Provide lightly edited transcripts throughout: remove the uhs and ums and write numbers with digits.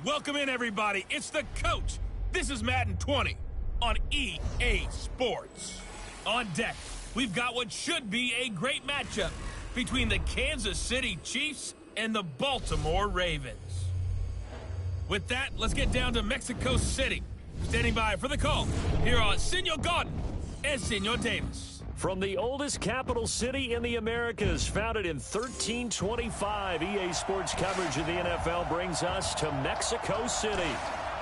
Welcome in, everybody. It's the coach. This is Madden 20 on EA Sports. On deck, we've got what should be a great matchup between the Kansas City Chiefs and the Baltimore Ravens. With that, let's get down to Mexico City. Standing by for the call, here are Senor Gordon and Senor Davis. From the oldest capital city in the Americas, founded in 1325, EA Sports coverage of the NFL brings us to Mexico City.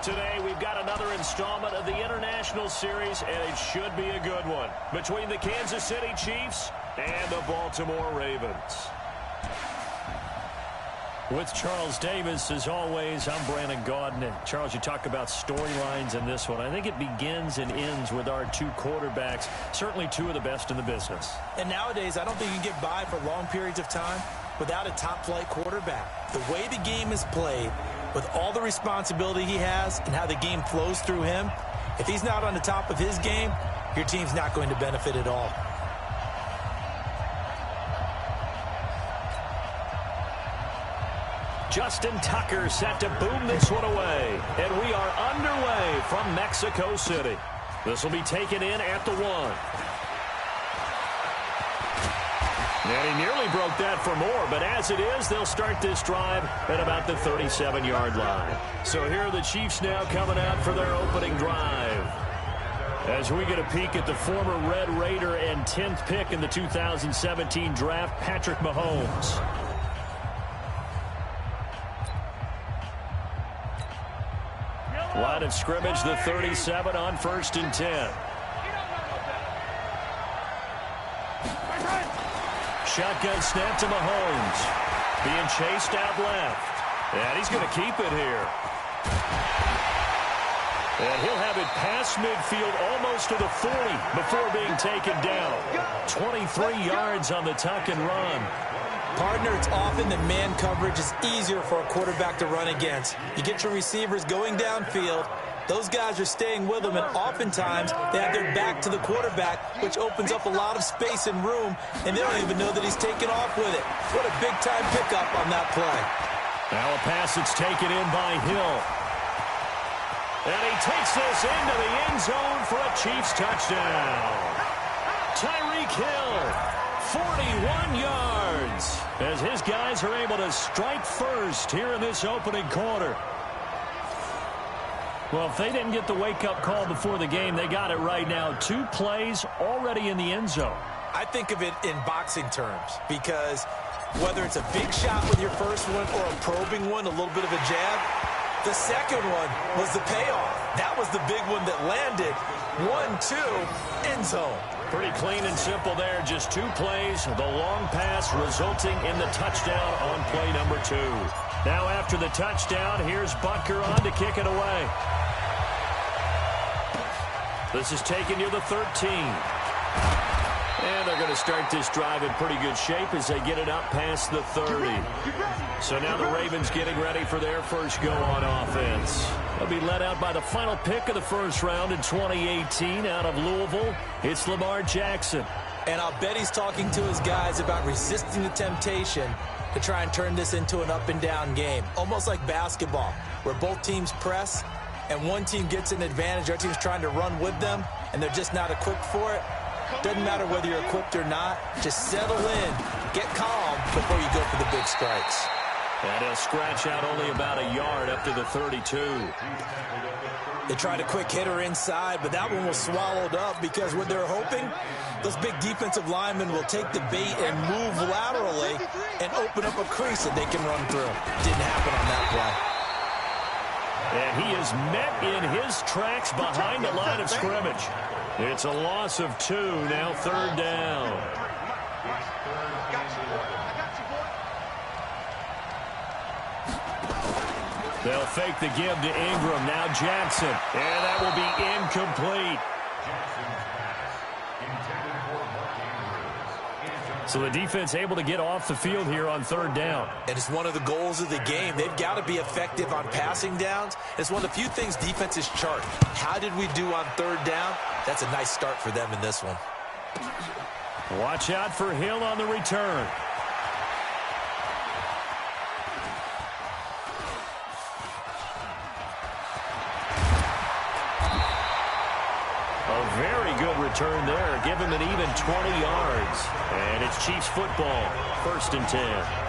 Today, we've got another installment of the International Series, and it should be a good one, between the Kansas City Chiefs and the Baltimore Ravens. With Charles Davis, as always, I'm Brandon Gaudin. And Charles, you talk about storylines in this one. I think it begins and ends with our two quarterbacks, certainly two of the best in the business. And nowadays, I don't think you can get by for long periods of time without a top-flight quarterback. The way the game is played, with all the responsibility he has and how the game flows through him, if he's not on the top of his game, your team's not going to benefit at all. Justin Tucker set to boom this one away. And we are underway from Mexico City. This will be taken in at the 1. And he nearly broke that for more, but as it is, they'll start this drive at about the 37-yard line. So here are the Chiefs now coming out for their opening drive. As we get a peek at the former Red Raider and 10th pick in the 2017 draft, Patrick Mahomes. Line of scrimmage, the 37 on 1st and 10. Shotgun snap to Mahomes. Being chased out left. And he's going to keep it here. And he'll have it past midfield almost to the 40 before being taken down. 23 yards on the tuck and run. Partner, it's often that man coverage is easier for a quarterback to run against. You get your receivers going downfield. Those guys are staying with them, and oftentimes they have their back to the quarterback, which opens up a lot of space and room, and they don't even know that he's taken off with it. What a big-time pickup on that play. Now a pass that's taken in by Hill. And he takes this into the end zone for a Chiefs touchdown. Tyreek Hill. 41 yards as his guys are able to strike first here in this opening quarter. Well, if they didn't get the wake-up call before the game, they got it right now. 2 plays already in the end zone. I think of it in boxing terms because whether it's a big shot with your first one or a probing one, a little bit of a jab, the second one was the payoff. That was the big one that landed. 1-2, end zone. Pretty clean and simple there. Just 2 plays. The long pass resulting in the touchdown on play number 2. Now after the touchdown, here's Butker on to kick it away. This is taken near the 13. And they're going to start this drive in pretty good shape as they get it up past the 30. So now the Ravens getting ready for their first go on offense. They'll be led out by the final pick of the first round in 2018 out of Louisville. It's Lamar Jackson. And I'll bet he's talking to his guys about resisting the temptation to try and turn this into an up-and-down game. Almost like basketball, where both teams press, and one team gets an advantage. Our team's trying to run with them, and they're just not equipped for it. Doesn't matter whether you're equipped or not. Just settle in, get calm before you go for the big strikes. And he'll scratch out only about a yard up to the 32. They tried a quick hitter inside, but that one was swallowed up because what they're hoping, those big defensive linemen will take the bait and move laterally and open up a crease that they can run through. Didn't happen on that play. And he is met in his tracks behind the line of scrimmage. It's a loss of 2, now 3rd down. They'll fake the give to Ingram. Now Jackson. And that will be incomplete. So the defense able to get off the field here on 3rd down. And it's one of the goals of the game. They've got to be effective on passing downs. It's one of the few things defenses chart. How did we do on 3rd down? That's a nice start for them in this one. Watch out for Hill on the return. return there. Give him an even 20 yards. And it's Chiefs football, 1st and 10.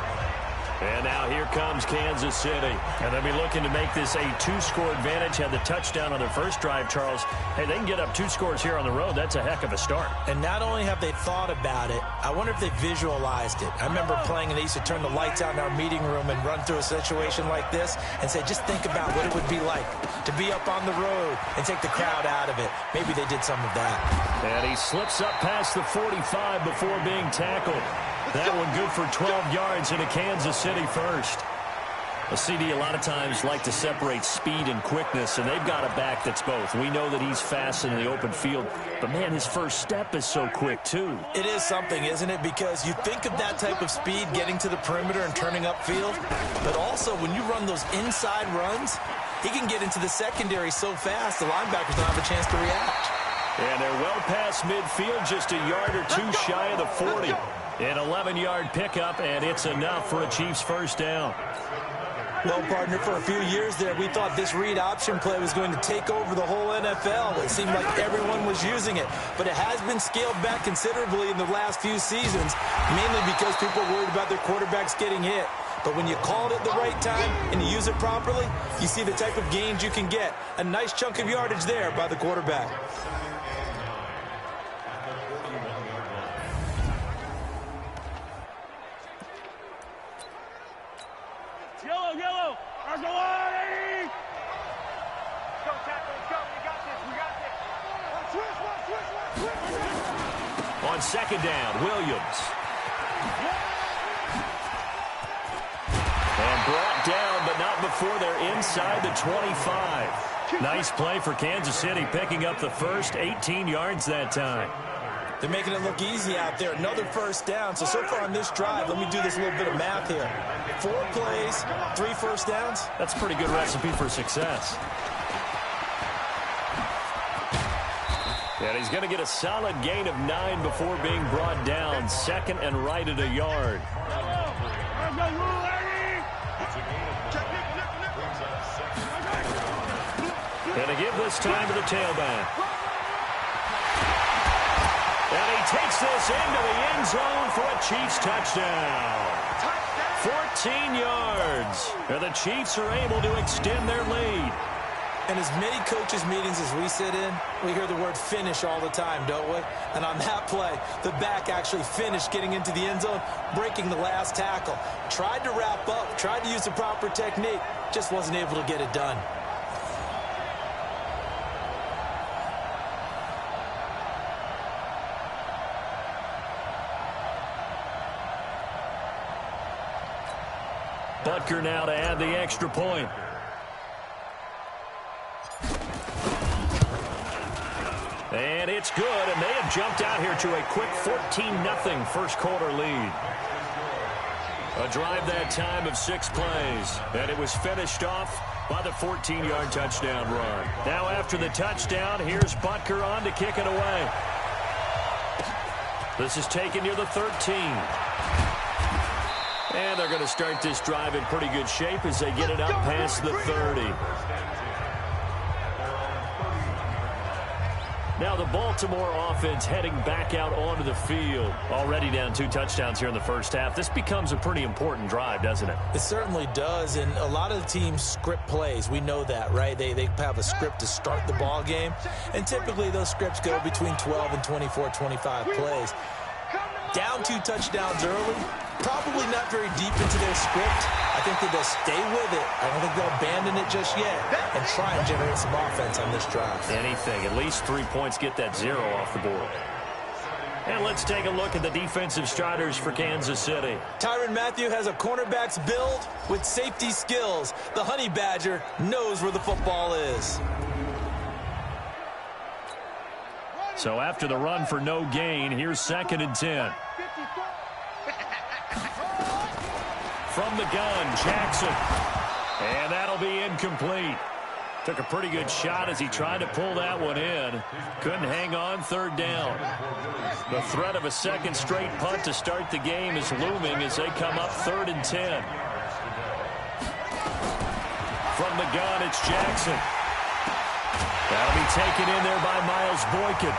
And now here comes Kansas City. And they'll be looking to make this a 2-score advantage. Had the touchdown on their first drive, Charles. Hey, they can get up 2 scores here on the road. That's a heck of a start. And not only have they thought about it, I wonder if they visualized it. I remember playing and they used to turn the lights out in our meeting room and run through a situation like this and say, just think about what it would be like to be up on the road and take the crowd out of it. Maybe they did some of that. And he slips up past the 45 before being tackled. That one good for 12 yards in a Kansas City first. A CD a lot of times like to separate speed and quickness, and they've got a back that's both. We know that he's fast in the open field, but, man, his first step is so quick, too. It is something, isn't it? Because you think of that type of speed getting to the perimeter and turning upfield, but also when you run those inside runs, he can get into the secondary so fast the linebackers don't have a chance to react. And they're well past midfield, just a yard or two shy of the 40. An 11-yard pickup, and it's enough for a Chiefs first down. Well, partner, for a few years there, we thought this read option play was going to take over the whole NFL. It seemed like everyone was using it, but it has been scaled back considerably in the last few seasons, mainly because people are worried about their quarterbacks getting hit. But when you call it at the right time and you use it properly, you see the type of gains you can get. A nice chunk of yardage there by the quarterback. Yellow. Arsolani! Go, tackle, let's go. We got this. On 2nd down, Williams. And brought down, but not before they're inside the 25. Nice play for Kansas City, picking up the first, 18 yards that time. They're making it look easy out there. Another first down. So far on this drive, let me do this little bit of math here. 4 plays, 3 first downs. That's a pretty good recipe for success. And he's going to get a solid gain of 9 before being brought down. 2nd and right at a yard. And a give this time to the tailback. And he takes this into the end zone for a Chiefs touchdown. 14 yards. And the Chiefs are able to extend their lead. And as many coaches' meetings as we sit in, we hear the word finish all the time, don't we? And on that play, the back actually finished getting into the end zone, breaking the last tackle. Tried to wrap up, tried to use the proper technique, just wasn't able to get it done. Butker now to add the extra point. And it's good, and they have jumped out here to a quick 14-0 first quarter lead. A drive that time of 6 plays, and it was finished off by the 14-yard touchdown run. Now after the touchdown, here's Butker on to kick it away. This is taken near the 13. And they're going to start this drive in pretty good shape as they get it up past the 30. Now the Baltimore offense heading back out onto the field. Already down 2 touchdowns here in the first half. This becomes a pretty important drive, doesn't it? It certainly does, and a lot of the teams script plays. We know that, right? They have a script to start the ball game, and typically those scripts go between 12 and 24, 25 plays. Down 2 touchdowns early, probably not very deep into their script. I think that they'll stay with it. I don't think they'll abandon it just yet and try and generate some offense on this drive. Anything. At least 3 points, get that 0 off the board. And let's take a look at the defensive starters for Kansas City. Tyrann Mathieu has a cornerback's build with safety skills. The Honey Badger knows where the football is. So after the run for no gain, here's 2nd and 10. From the gun, Jackson. And that'll be incomplete. Took a pretty good shot as he tried to pull that one in. Couldn't hang on, 3rd down. The threat of a 2nd straight punt to start the game is looming as they come up 3rd and 10. From the gun, it's Jackson. That'll be taken in there by Miles Boykin.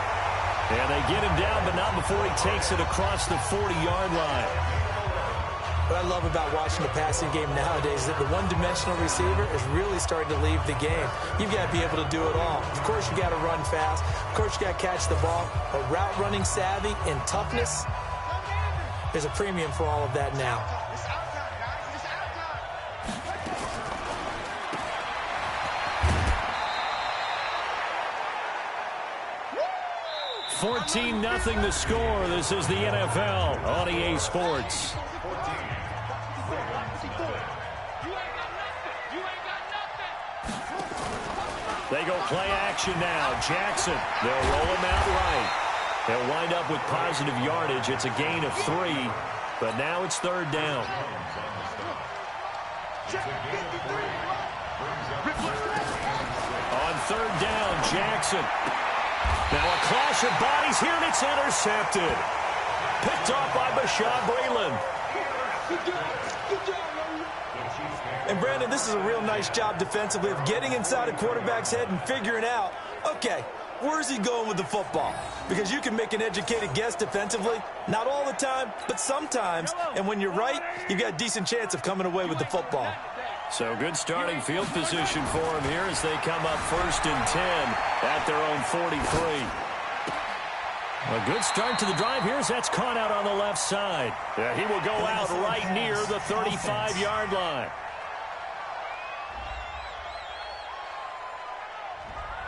And they get him down, but not before he takes it across the 40-yard line. What I love about watching the passing game nowadays is that the one-dimensional receiver is really starting to leave the game. You've got to be able to do it all. Of course, you got to run fast. Of course, you got to catch the ball. But route running savvy and toughness, there's a premium for all of that now. $14-0 the score. This is the NFL on EA Sports. They go play action now. Jackson, they'll roll him out right. They'll wind up with positive yardage. It's a gain of 3, but now it's third down. On third down, Jackson. Now a clash of bodies here, and it's intercepted. Picked off by Bashaud Breeland. And, Brandon, this is a real nice job defensively of getting inside a quarterback's head and figuring out, okay, where's he going with the football? Because you can make an educated guess defensively, not all the time, but sometimes. And when you're right, you've got a decent chance of coming away with the football. So good starting field position for him here as they come up 1st and 10 at their own 43. A good start to the drive here as that's caught out on the left side. Yeah, he will go out right near the 35-yard line.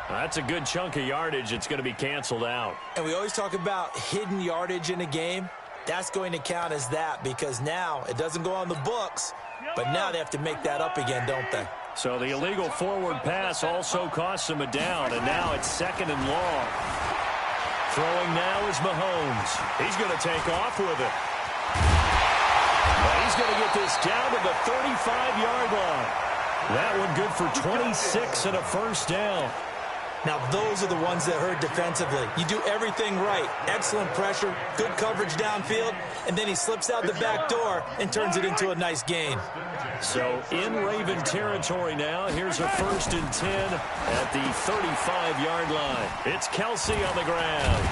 That's a good chunk of yardage. It's going to be canceled out. And we always talk about hidden yardage in a game. That's going to count as that because now it doesn't go on the books, but now they have to make that up again, don't they? So the illegal forward pass also costs him a down, and now it's 2nd and long. Throwing now is Mahomes. He's going to take off with it. But he's going to get this down to the 35-yard line. That one good for 26 and a first down. Now, those are the ones that hurt defensively. You do everything right. Excellent pressure, good coverage downfield, and then he slips out the back door and turns it into a nice gain. So in Raven territory now, here's a 1st and 10 at the 35-yard line. It's Kelsey on the ground.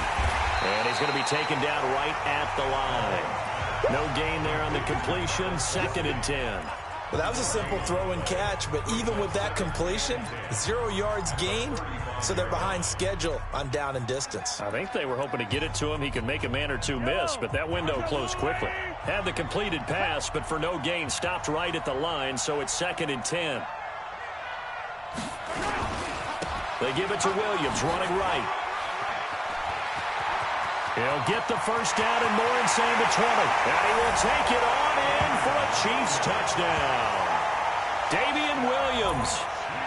And he's going to be taken down right at the line. No gain there on the completion, 2nd and 10. Well, that was a simple throw and catch, but even with that completion, 0 yards gained, so they're behind schedule on down and distance. I think they were hoping to get it to him. He could make a man or two miss, but that window closed quickly. Had the completed pass, but for no gain, stopped right at the line, so it's 2nd and 10. They give it to Williams, running right. He'll get the first down and more inside the 20. And he will take it on in for a Chiefs touchdown. Damian Williams,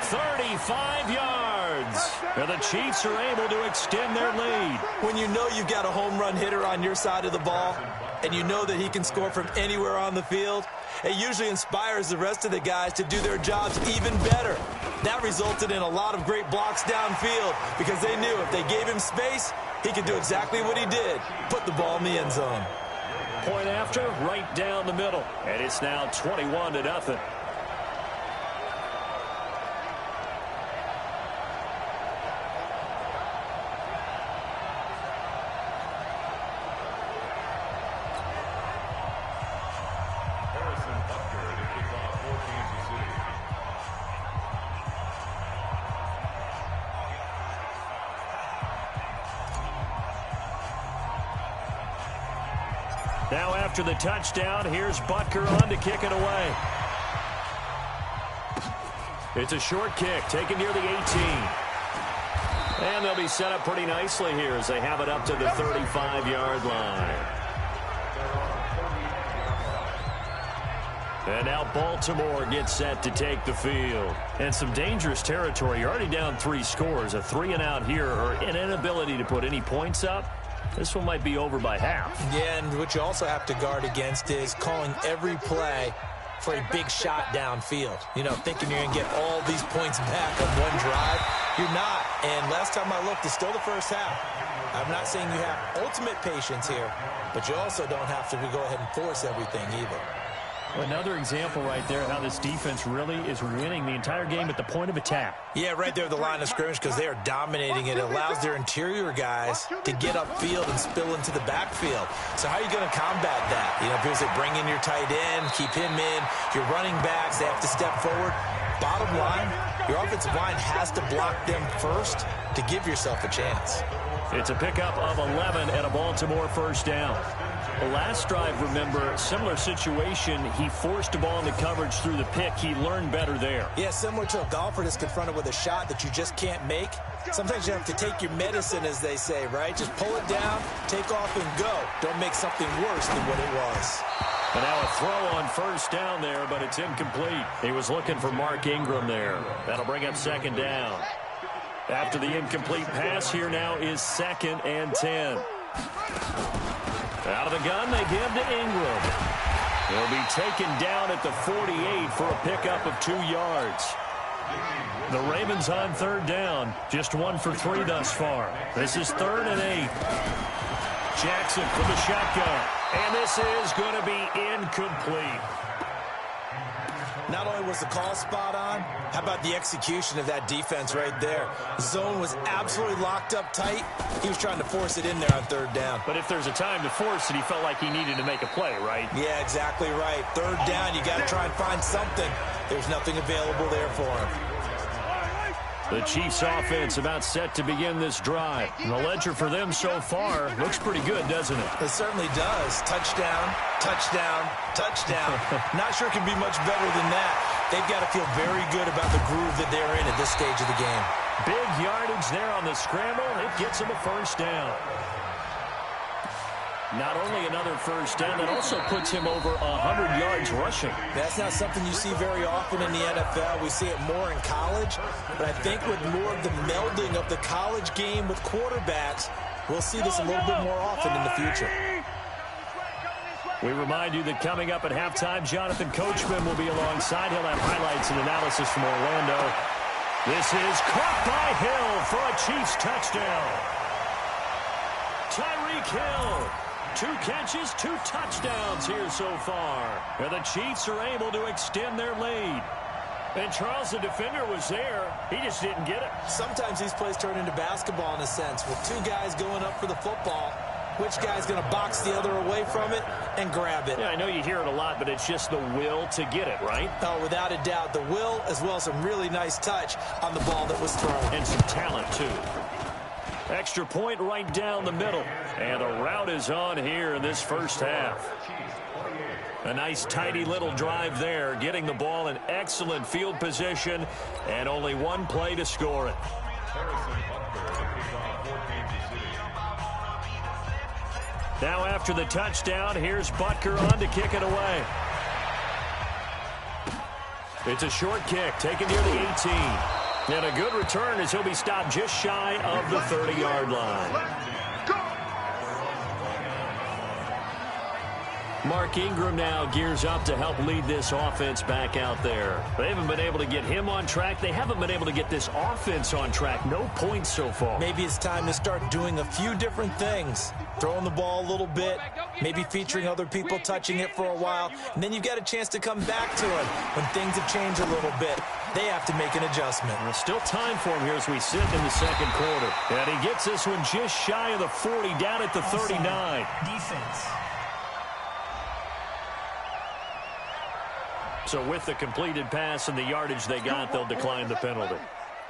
35 yards. And the Chiefs are able to extend their lead. When you know you've got a home run hitter on your side of the ball, and you know that he can score from anywhere on the field, it usually inspires the rest of the guys to do their jobs even better. That resulted in a lot of great blocks downfield because they knew if they gave him space, he could do exactly what he did, put the ball in the end zone. Point after, right down the middle. And it's now 21-0. Now after the touchdown, here's Butker on to kick it away. It's a short kick, taken near the 18. And they'll be set up pretty nicely here as they have it up to the 35-yard line. And now Baltimore gets set to take the field. And some dangerous territory. You're already down 3 scores. A 3-and-out here or an inability to put any points up. This one might be over by half. Yeah, and what you also have to guard against is calling every play for a big shot downfield. You know, thinking you're going to get all these points back on one drive. You're not. And last time I looked, it's still the first half. I'm not saying you have ultimate patience here, but you also don't have to go ahead and force everything either. Another example right there how this defense really is winning the entire game at the point of attack. Yeah, right there at the line of scrimmage because they are dominating it. It allows their interior guys to get upfield and spill into the backfield. So how are you going to combat that? You know, if you bring in your tight end, keep him in, your running backs, they have to step forward. Bottom line, your offensive line has to block them first to give yourself a chance. It's a pickup of 11 and a Baltimore first down. The last drive, remember, similar situation. He forced a ball into coverage through the pick. He learned better there. Yeah, similar to a golfer that's confronted with a shot that you just can't make. Sometimes you have to take your medicine, as they say, right? Just pull it down, take off, and go. Don't make something worse than what it was. And now a throw on first down there, but it's incomplete. He was looking for Mark Ingram there. That'll bring up second down. After the incomplete pass, here now is 2nd and 10. Out of the gun, they give to Ingram. He'll be taken down at the 48 for a pickup of 2 yards. The Ravens on third down, just 1 for 3 thus far. This is 3rd and 8. Jackson from the shotgun. And this is going to be incomplete. Not only was the call spot on, how about the execution of that defense right there? The zone was absolutely locked up tight. He was trying to force it in there on third down. But if there's a time to force it, he felt like he needed to make a play, right? Yeah, exactly right. Third down, you got to try and find something. There's nothing available there for him. The Chiefs offense about set to begin this drive. And the ledger for them so far looks pretty good, doesn't it? It certainly does. Touchdown, touchdown, touchdown. Not sure it can be much better than that. They've got to feel very good about the groove that they're in at this stage of the game. Big yardage there on the scramble. It gets them a first down. Not only another first down, that also puts him over 100 yards rushing. That's not something you see very often in the NFL. We see it more in college. But I think with more of the melding of the college game with quarterbacks, we'll see this a little bit more often in the future. We remind you that coming up at halftime, Jonathan Coachman will be alongside. He'll have highlights and analysis from Orlando. This is caught by Hill for a Chiefs touchdown. Tyreek Hill. 2 catches, 2 touchdowns here so far. And the Chiefs are able to extend their lead. And Charles, the defender, was there. He just didn't get it. Sometimes these plays turn into basketball in a sense. With 2 guys going up for the football, which guy's going to box the other away from it and grab it? Yeah, I know you hear it a lot, but it's just the will to get it, right? Oh, without a doubt. The will, as well as some really nice touch on the ball that was thrown. And some talent, too. Extra point right down the middle. And the route is on here in this first half. A nice, tidy little drive there, getting the ball in excellent field position, and only 1 play to score it. Now after the touchdown, here's Butker on to kick it away. It's a short kick, taken near the 18. And a good return as he'll be stopped just shy of the 30-yard line. Mark Ingram now gears up to help lead this offense back out there. They haven't been able to get him on track. They haven't been able to get this offense on track. No points so far. Maybe it's time to start doing a few different things. Throwing the ball a little bit, maybe featuring other people touching it for a while, and then you've got a chance to come back to it when things have changed a little bit. They have to make an adjustment. There's still time for him here as we sit in the second quarter. And he gets this one just shy of the 40, down at the 39. Defense. So with the completed pass and the yardage they got, they'll decline the penalty.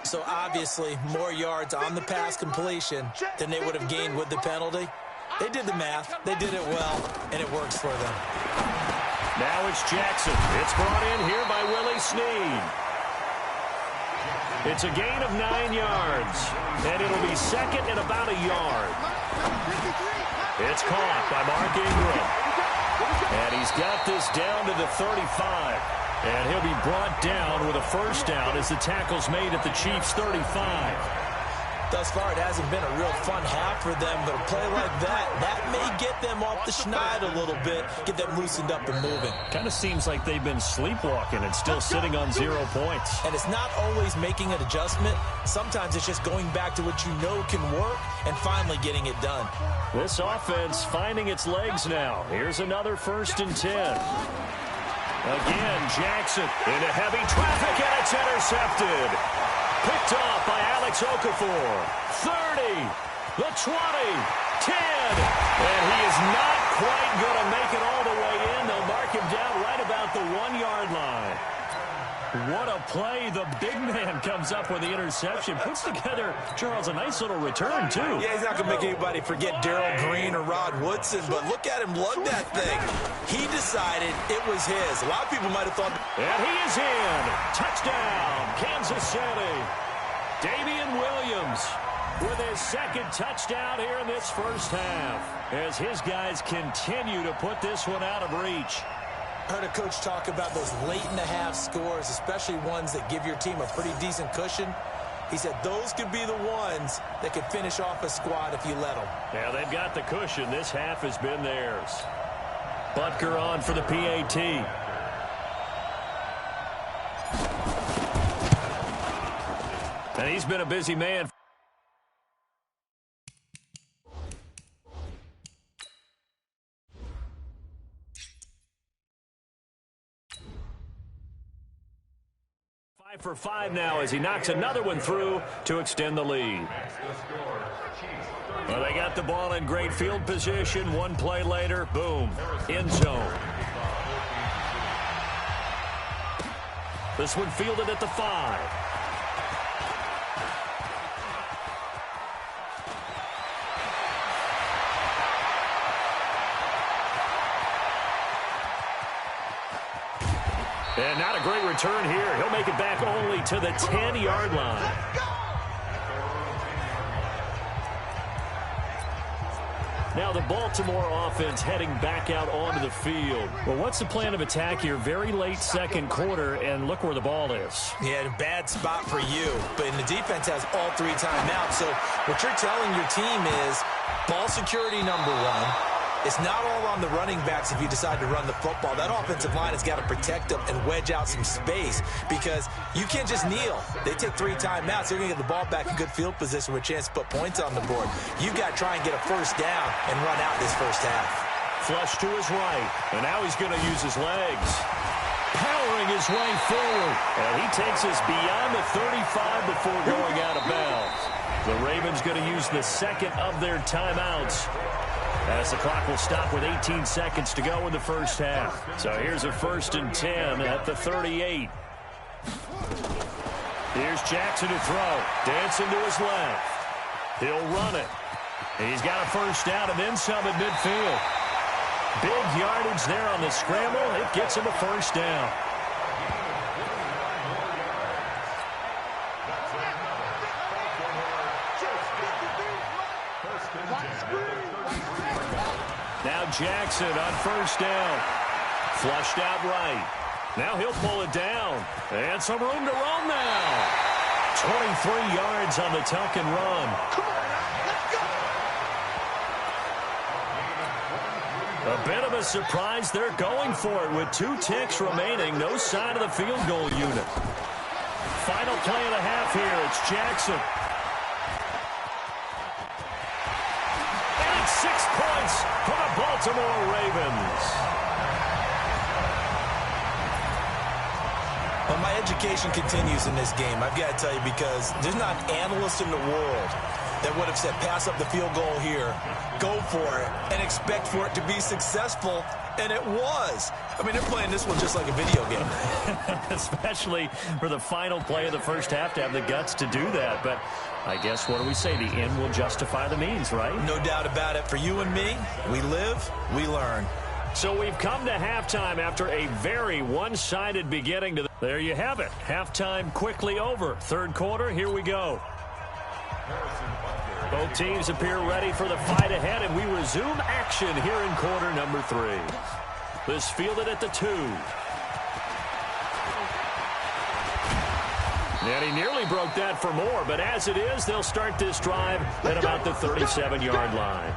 So obviously more yards on the pass completion than they would have gained with the penalty. They did the math. They did it well, and it works for them. Now it's Jackson. It's brought in here by Willie Snead. It's a gain of 9 yards, and it'll be second and about a yard. It's caught by Mark Ingram. And he's got this down to the 35. And he'll be brought down with a first down as the tackle's made at the Chiefs' 35. Thus far, it hasn't been a real fun half for them, but a play like that may get them off the schneid a little bit, get them loosened up and moving. Kind of seems like they've been sleepwalking and still sitting on 0 points. And it's not always making an adjustment. Sometimes it's just going back to what you know can work and finally getting it done. This offense finding its legs now. Here's another 1st and 10. Again, Jackson into heavy traffic, and it's intercepted. Picked off by Alex Okafor. 30, the 20, 10. And he is not quite going to make it all the way in. They'll mark him down right about the 1-yard line. What a play. The big man comes up with the interception. Puts together, Charles, a nice little return, too. Yeah, he's not going to make anybody forget Darryl Green or Rod Woodson, but look at him lug that thing. He decided it was his. A lot of people might have thought. And he is in. Touchdown, Kansas City. Damian Williams with his second touchdown here in this first half, as his guys continue to put this one out of reach. Heard a coach talk about those late-in-the-half scores, especially ones that give your team a pretty decent cushion. He said those could be the ones that could finish off a squad if you let them. Yeah, they've got the cushion. This half has been theirs. Butker on for the PAT. And he's been a busy man. For 5 now as he knocks another one through to extend the lead. Well, they got the ball in great field position. One play later, boom, end zone. This one fielded at the 5. And not a great return here. He'll make it back only to the 10-yard line. Now the Baltimore offense heading back out onto the field. Well, what's the plan of attack here? Very late second quarter, and look where the ball is. Yeah, a bad spot for you. But the defense has all 3 timeouts. So what you're telling your team is ball security number 1. It's not all on the running backs if you decide to run the football. That offensive line has got to protect them and wedge out some space because you can't just kneel. They take 3 timeouts. They're going to get the ball back in good field position with a chance to put points on the board. You've got to try and get a first down and run out this first half. Flush to his right, and now he's going to use his legs. Powering his way forward, and he takes us beyond the 35 before going out of bounds. The Ravens going to use the second of their timeouts, as the clock will stop with 18 seconds to go in the first half. So here's a 1st and 10 at the 38. Here's Jackson to throw. Dancing to his left. He'll run it. He's got a first down and then some at midfield. Big yardage there on the scramble. It gets him a first down. Now Jackson on first down. Flushed out right. Now he'll pull it down. And some room to run now. 23 yards on the tuck and run. A bit of a surprise. They're going for it with 2 ticks remaining. No sign of the field goal unit. Final play of the half here. It's Jackson. And it's 6 points for the Baltimore Ravens. Well, my education continues in this game, I've got to tell you, because there's not an analyst in the world that would have said pass up the field goal here, go for it, and expect for it to be successful, and it was. I mean, they're playing this one just like a video game. Especially for the final play of the first half to have the guts to do that. But I guess, what do we say? The end will justify the means, right? No doubt about it. For you and me, we live, we learn. So we've come to halftime after a very one-sided beginning. There you have it. Halftime quickly over. Third quarter, here we go. Both teams appear ready for the fight ahead, and we resume action here in quarter number 3. This fielded at the 2. And he nearly broke that for more, but as it is, they'll start this drive at about the 37-yard line.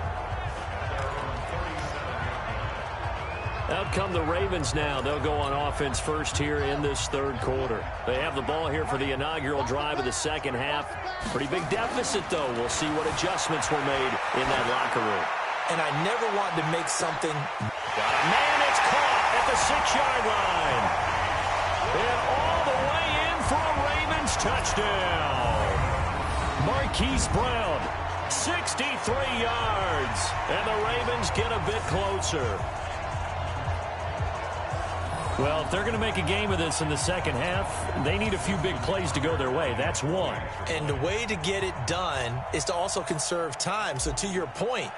Out come the Ravens now. They'll go on offense first here in this third quarter. They have the ball here for the inaugural drive of the second half. Pretty big deficit, though. We'll see what adjustments were made in that locker room. And I never wanted to make something. Got a man, it's caught at the 6-yard line. And all the way in for a Ravens touchdown. Marquise Brown, 63 yards. And the Ravens get a bit closer. Well, if they're going to make a game of this in the second half, they need a few big plays to go their way. That's one. And the way to get it done is to also conserve time. So to your point,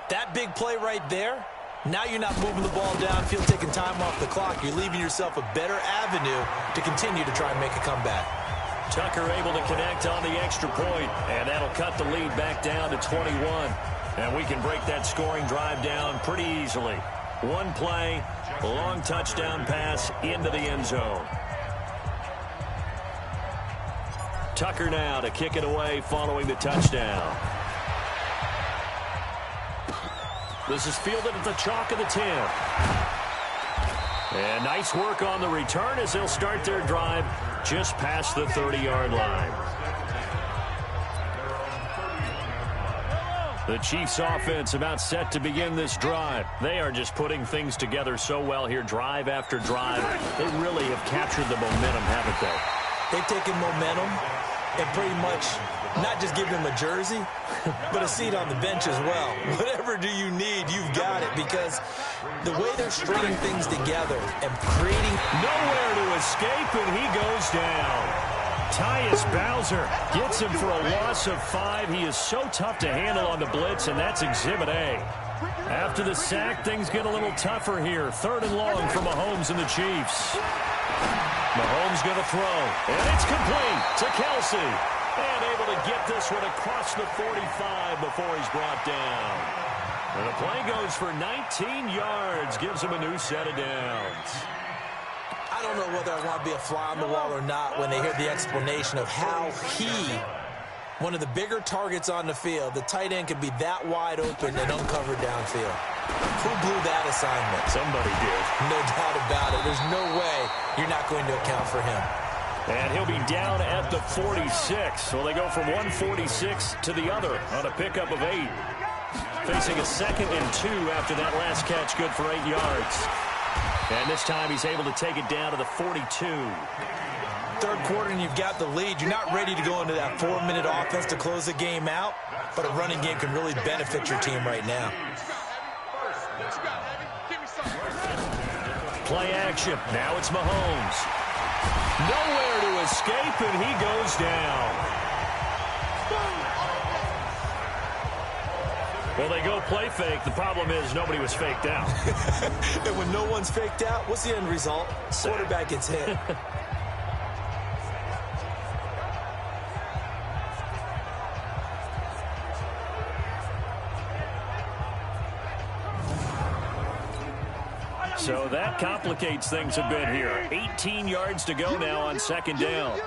that big play right there, now you're not moving the ball downfield, taking time off the clock. You're leaving yourself a better avenue to continue to try and make a comeback. Tucker able to connect on the extra point, and that'll cut the lead back down to 21. And we can break that scoring drive down pretty easily. One play, a long touchdown pass into the end zone. Tucker now to kick it away following the touchdown. This is fielded at the chalk of the 10. And nice work on the return as they'll start their drive just past the 30-yard line. The Chiefs offense about set to begin this drive. They are just putting things together so well here, drive after drive. They really have captured the momentum, haven't they? They've taken momentum and pretty much not just given them a jersey, but a seat on the bench as well. Whatever do you need, you've got it, because the way they're stringing things together and creating... Nowhere to escape, and he goes down. Tyus Bowser gets him for a loss of 5. He is so tough to handle on the blitz, and that's Exhibit A. After the sack, things get a little tougher here. 3rd and long for Mahomes and the Chiefs. Mahomes going to throw, and it's complete to Kelsey. And able to get this one across the 45 before he's brought down. And the play goes for 19 yards, gives him a new set of downs. I don't know whether I want to be a fly on the wall or not when they hear the explanation of how he, one of the bigger targets on the field, the tight end could be that wide open and uncovered downfield. Who blew that assignment? Somebody did. No doubt about it. There's no way you're not going to account for him. And he'll be down at the 46. So they go from 146 to the other on a pickup of 8. Facing a 2nd and 2 after that last catch, good for 8 yards. And this time he's able to take it down to the 42. 3rd quarter and you've got the lead. You're not ready to go into that 4-minute offense to close the game out, but a running game can really benefit your team right now. Play action. Now it's Mahomes. Nowhere to escape, and he goes down. Well, they go play fake. The problem is nobody was faked out. And when no one's faked out, what's the end result? Quarterback gets hit. So that complicates things a bit here. 18 yards to go now on 2nd down.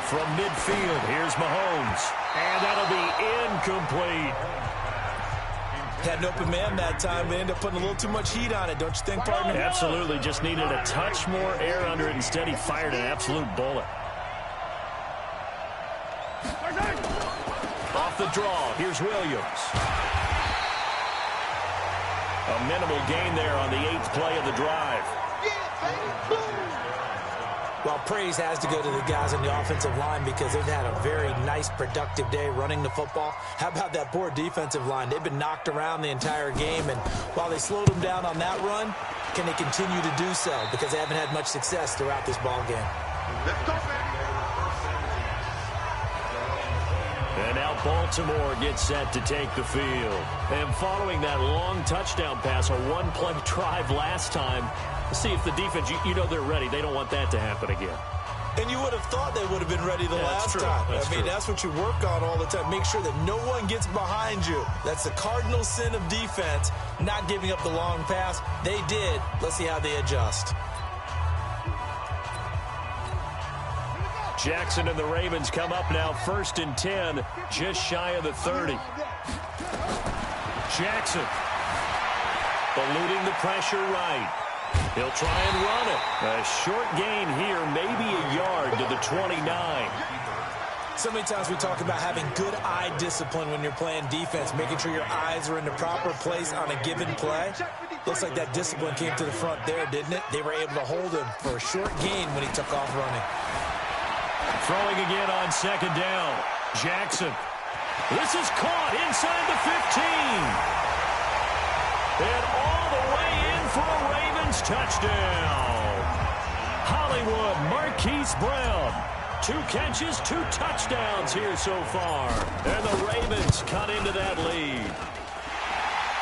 From midfield, here's Mahomes. And that'll be incomplete. Had an open man that time. They ended up putting a little too much heat on it, don't you think, partner? Absolutely. Just needed a touch more air under it. Instead, he fired an absolute bullet. Off the draw, here's Williams. A minimal gain there on the 8th play of the drive. Well, praise has to go to the guys on the offensive line because they've had a very nice, productive day running the football. How about that poor defensive line? They've been knocked around the entire game, and while they slowed them down on that run, can they continue to do so? Because they haven't had much success throughout this ball game. And now Baltimore gets set to take the field. And following that long touchdown pass, a one-play drive last time, see if the defense, you know they're ready. They don't want that to happen again. And you would have thought they would have been ready the last time. I mean, that's what you work on all the time. Make sure that no one gets behind you. That's the cardinal sin of defense, not giving up the long pass. They did. Let's see how they adjust. Jackson and the Ravens come up now 1st and 10, just shy of the 30. Jackson eluding the pressure right. He'll try and run it. A short gain here, maybe a yard to the 29. So many times we talk about having good eye discipline when you're playing defense, making sure your eyes are in the proper place on a given play. Looks like that discipline came to the front there, didn't it? They were able to hold him for a short gain when he took off running. Throwing again on second down. Jackson. This is caught inside the 15. And all the way in for a Ravens touchdown. Hollywood Marquise Brown. 2 catches, 2 touchdowns here so far. And the Ravens cut into that lead.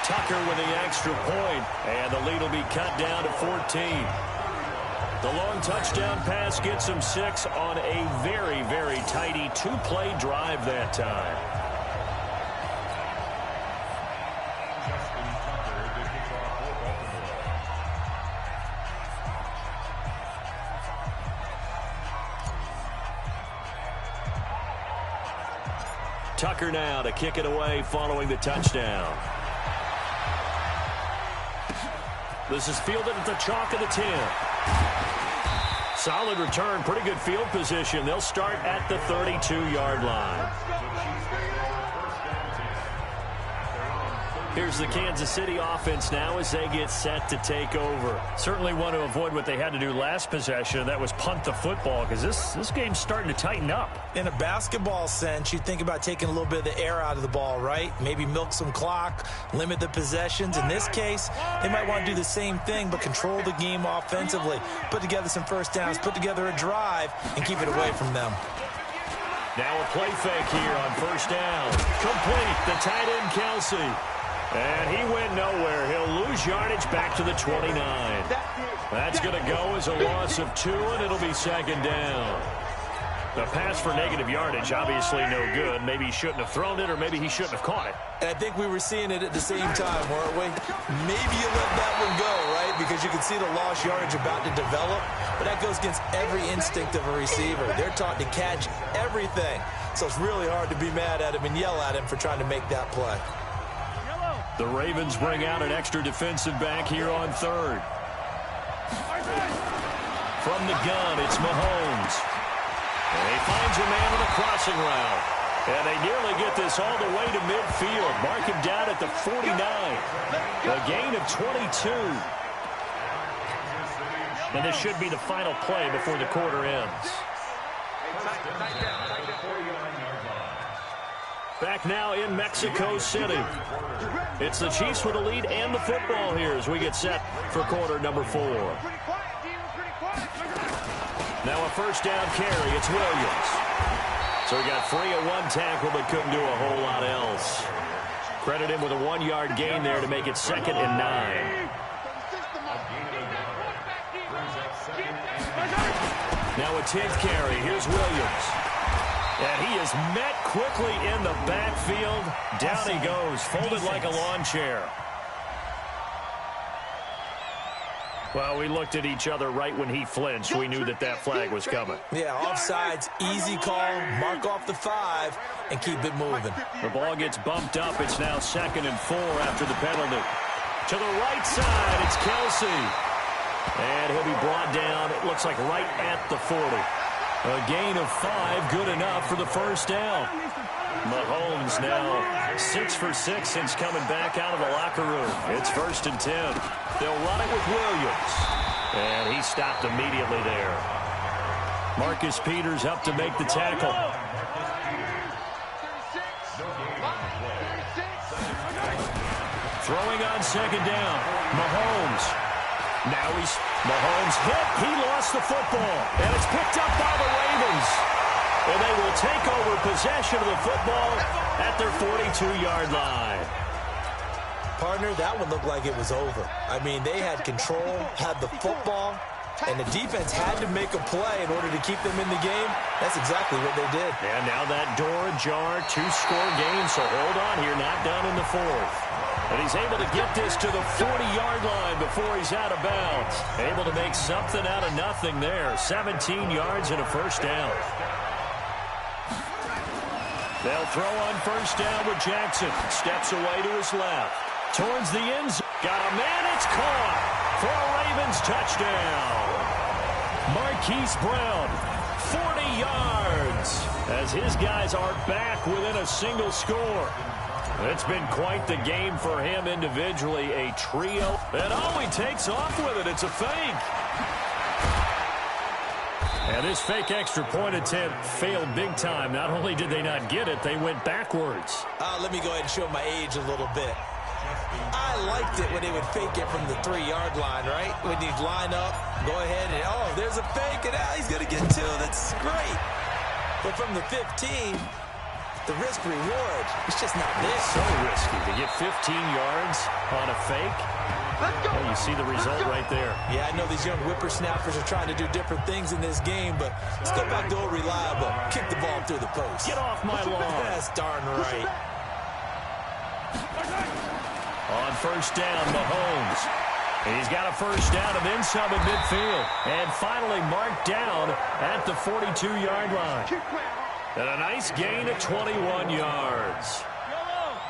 Tucker with the extra point, and the lead will be cut down to 14. The long touchdown pass gets him 6 on a very, very tidy 2-play drive that time. Tucker now to kick it away following the touchdown. This is fielded at the chalk of the 10. Solid return, pretty good field position. They'll start at the 32-yard line. Here's the Kansas City offense now as they get set to take over. Certainly want to avoid what they had to do last possession, and that was punt the football, because this game's starting to tighten up. In a basketball sense, you think about taking a little bit of the air out of the ball, right? Maybe milk some clock, limit the possessions. In this case, they might want to do the same thing, but control the game offensively. Put together some first downs, put together a drive, and keep it away from them. Now a play fake here on first down. Complete, the tight end Kelsey. And he went nowhere. He'll lose yardage back to the 29. That's going to go as a loss of 2, and it'll be second down. The pass for negative yardage, obviously no good. Maybe he shouldn't have thrown it, or maybe he shouldn't have caught it. And I think we were seeing it at the same time, weren't we? Maybe you let that one go, right? Because you can see the lost yardage about to develop. But that goes against every instinct of a receiver. They're taught to catch everything. So it's really hard to be mad at him and yell at him for trying to make that play. The Ravens bring out an extra defensive back here on third. From the gun, it's Mahomes. And he finds a man on a crossing route. And they nearly get this all the way to midfield. Mark him down at the 49. A gain of 22. And this should be the final play before the quarter ends. Back now in Mexico City. It's the Chiefs with the lead and the football here as we get set for quarter number 4. Now a first down carry. It's Williams. So he got free of 1 tackle but couldn't do a whole lot else. Credit him with a 1-yard gain there to make it 2nd and 9. Now a 10th carry. Here's Williams. And he is met quickly in the backfield. Down he goes, folded like a lawn chair. Well, we looked at each other right when he flinched. We knew that flag was coming. Yeah, offsides, easy call, mark off the 5, and keep it moving. The ball gets bumped up. It's now 2nd and 4 after the penalty. To the right side, it's Kelsey. And he'll be brought down, it looks like right at the 40. A gain of 5, good enough for the first down. Mahomes now 6 for 6 since coming back out of the locker room. It's 1st and 10. They'll run it with Williams. And he stopped immediately there. Marcus Peters up to make the tackle. Throwing on second down. Mahomes. Now Mahomes hit. He lost the football. And it's picked up by the Ravens. And they will take over possession of the football at their 42-yard line. Partner, that one looked like it was over. I mean, they had control, had the football, and the defense had to make a play in order to keep them in the game. That's exactly what they did. And now that door ajar, 2-score game, so hold on here, not done in the 4th. And he's able to get this to the 40-yard line before he's out of bounds. Able to make something out of nothing there. 17 yards and a first down. They'll throw on first down with Jackson. Steps away to his left. Towards the end zone. Got a man. It's caught for a Ravens touchdown. Marquise Brown, 40 yards as his guys are back within a single score. It's been quite the game for him individually, a trio. And he takes off with it. It's a fake. And this fake extra point attempt failed big time. Not only did they not get it, they went backwards. Let me go ahead and show my age a little bit. I liked it when they would fake it from the 3-yard line, right? When he'd line up, go ahead, and there's a fake, and he's going to get 2. That's great. But from the 15, the risk-reward, it's just not there. So risky to get 15 yards on a fake. Well, you see the result right there. Yeah, I know these young whippersnappers are trying to do different things in this game, but let's go back to old reliable. Kick the ball through the post. Get off my lawn. That's darn right. On first down, Mahomes. He's got a first down and then some at midfield. And finally marked down at the 42-yard line. And a nice gain of 21 yards.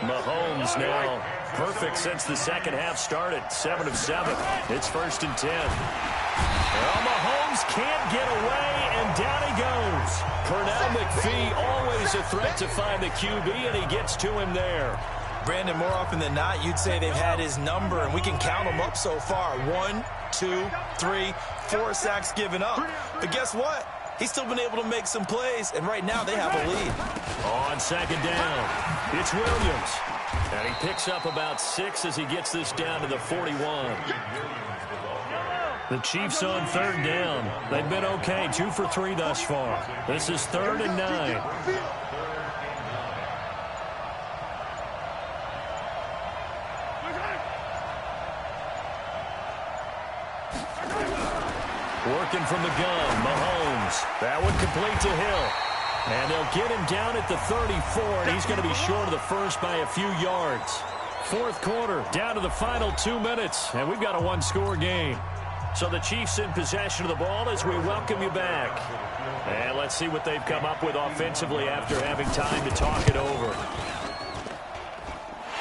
Mahomes now perfect since the second half started. 7 of 7. It's 1st and 10. Well, Mahomes can't get away, and down he goes. Pernell McPhee, always a threat to find the QB, and he gets to him there. Brandon, more often than not, you'd say they've had his number, and we can count them up so far. 1, 2, 3, 4 sacks given up. But guess what? He's still been able to make some plays, and right now they have a lead. On second down, it's Williams. And he picks up about 6 as he gets this down to the 41. The Chiefs on third down. They've been okay, 2 for 3 thus far. This is 3rd and 9. Working from the gun, Mahomes. That one complete to Hill. And they'll get him down at the 34, and he's going to be short of the first by a few yards. 4th quarter, down to the final 2 minutes, and we've got a 1-score game. So the Chiefs in possession of the ball as we welcome you back. And let's see what they've come up with offensively after having time to talk it over.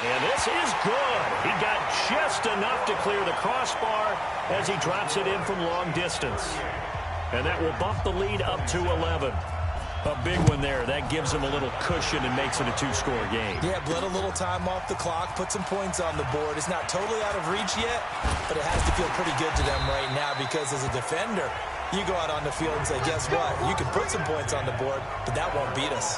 And this is good. He got just enough to clear the crossbar as he drops it in from long distance. And that will bump the lead up to 11. A big one there. That gives him a little cushion and makes it a 2-score game. Yeah, bled a little time off the clock, put some points on the board. It's not totally out of reach yet, but it has to feel pretty good to them right now because as a defender, you go out on the field and say, guess what? You can put some points on the board, but that won't beat us.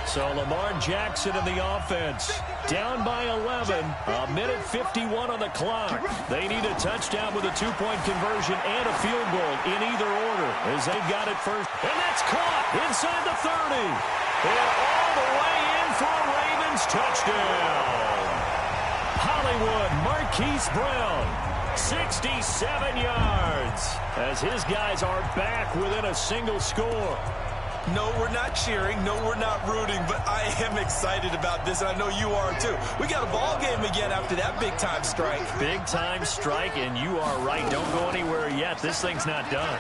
So Lamar Jackson in the offense. Down by 11. A minute 51 on the clock. They need a touchdown with a 2-point conversion and a field goal in either order as they got it first. And that's caught inside the 30. And all the way in for a Ravens touchdown. Hollywood Marquise Brown. 67 yards as his guys are back within a single score. No, we're not cheering. No, we're not rooting, but I am excited about this, and I know you are too. We got a ball game again after that big-time strike. Big-time strike, and you are right. Don't go anywhere yet. This thing's not done.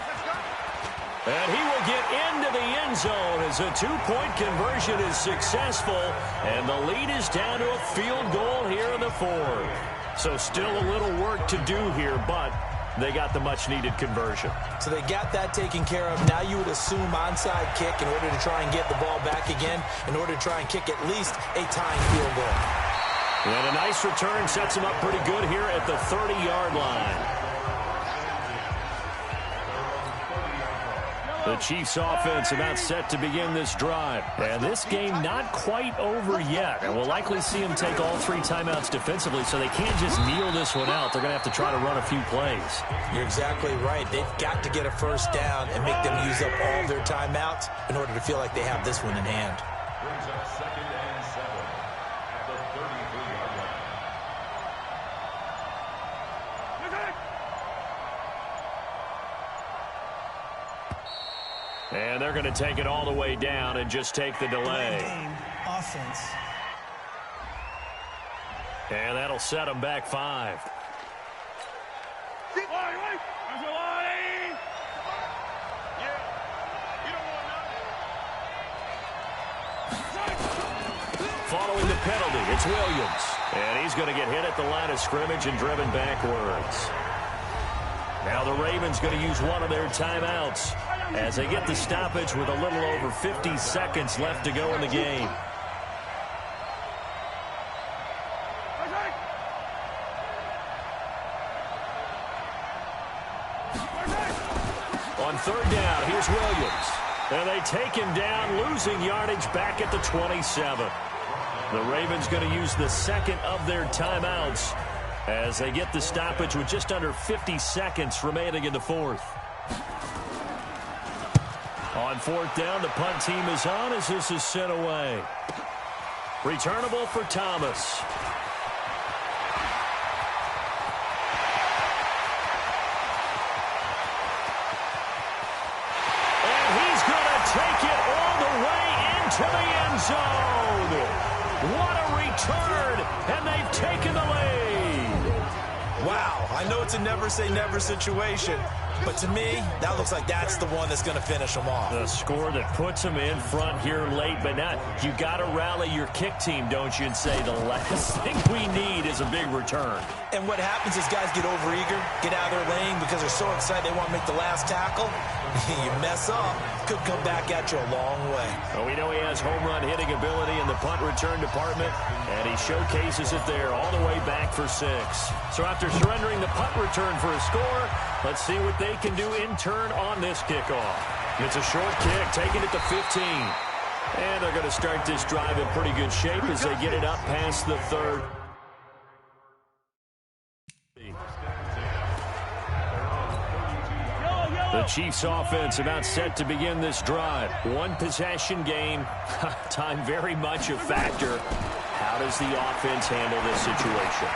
And he will get into the end zone as a 2-point conversion is successful, and the lead is down to a field goal here in the 4th. So still a little work to do here, but they got the much-needed conversion. So they got that taken care of. Now you would assume onside kick in order to try and get the ball back again, in order to try and kick at least a tying field goal. And a nice return sets him up pretty good here at the 30-yard line. The Chiefs offense about set to begin this drive. And this game not quite over yet. And we'll likely see them take all 3 timeouts defensively, so they can't just kneel this one out. They're going to have to try to run a few plays. You're exactly right. They've got to get a first down and make them use up all their timeouts in order to feel like they have this one in hand. And they're going to take it all the way down and just take the delay. Game offense. And that'll set them back 5. Following the penalty, it's Williams. And he's going to get hit at the line of scrimmage and driven backwards. Now the Ravens going to use one of their timeouts as they get the stoppage with a little over 50 seconds left to go in the game. On third down, here's Williams. And they take him down, losing yardage back at the 27. The Ravens going to use the second of their timeouts as they get the stoppage with just under 50 seconds remaining in the fourth. On fourth down, the punt team is on as this is sent away. Returnable for Thomas. And he's going to take it all the way into the end zone. What a return, and they've taken the lead. Wow, I know it's a never-say-never situation, but to me, that looks like that's the one that's going to finish them off. The score that puts them in front here late, but not. You got to rally your kick team, don't you, and say the last thing we need is a big return. And what happens is guys get overeager, get out of their lane because they're so excited they want to make the last tackle. You mess up, could come back at you a long way. Well, we know he has home run hitting ability in the punt return department, and he showcases it there all the way back for 6. So after surrendering the punt return for a score, let's see what they can do in turn on this kickoff. It's a short kick, taking it to 15. And they're going to start this drive in pretty good shape as they get it up past the 3rd. The Chiefs offense about set to begin this drive. One possession game. Time very much a factor. How does the offense handle this situation?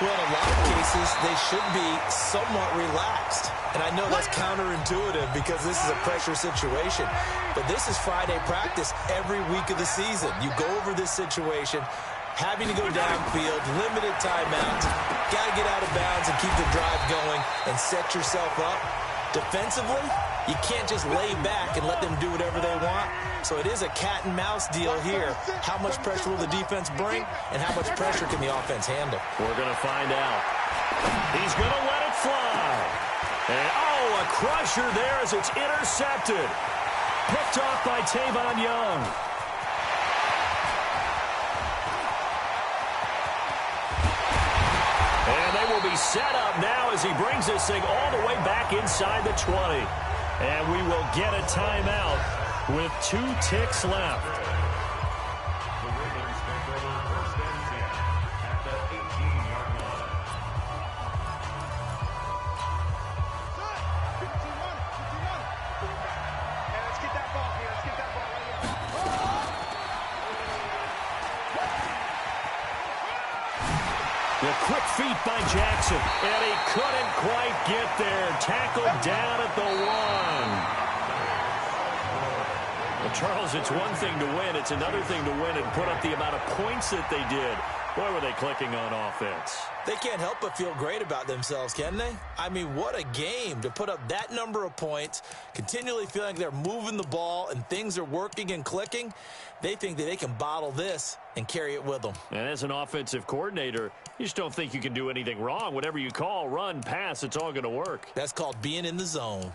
Well, in a lot of cases, they should be somewhat relaxed. And I know that's counterintuitive because this is a pressure situation. But this is Friday practice every week of the season. You go over this situation, having to go downfield, limited timeouts, got to get out of bounds and keep the drive going and set yourself up. Defensively, you can't just lay back and let them do whatever they want. So it is a cat and mouse deal here. How much pressure will the defense bring, and how much pressure can the offense handle? We're going to find out. He's going to let it fly. And, oh, a crusher there as it's intercepted. Picked off by Tavon Young. And they will be set up now as he brings this thing all the way back inside the 20. And we will get a timeout with 2 ticks left. The quick feet by Jackson, and he couldn't quite get there. Tackled down at the 1. Well, Charles, it's one thing to win. It's another thing to win and put up the amount of points that they did. Boy, were they clicking on offense. They can't help but feel great about themselves, can they? I mean, what a game to put up that number of points, continually feeling like they're moving the ball and things are working and clicking. They think that they can bottle this and carry it with them. And as an offensive coordinator, you just don't think you can do anything wrong. Whatever you call, run, pass, it's all going to work. That's called being in the zone.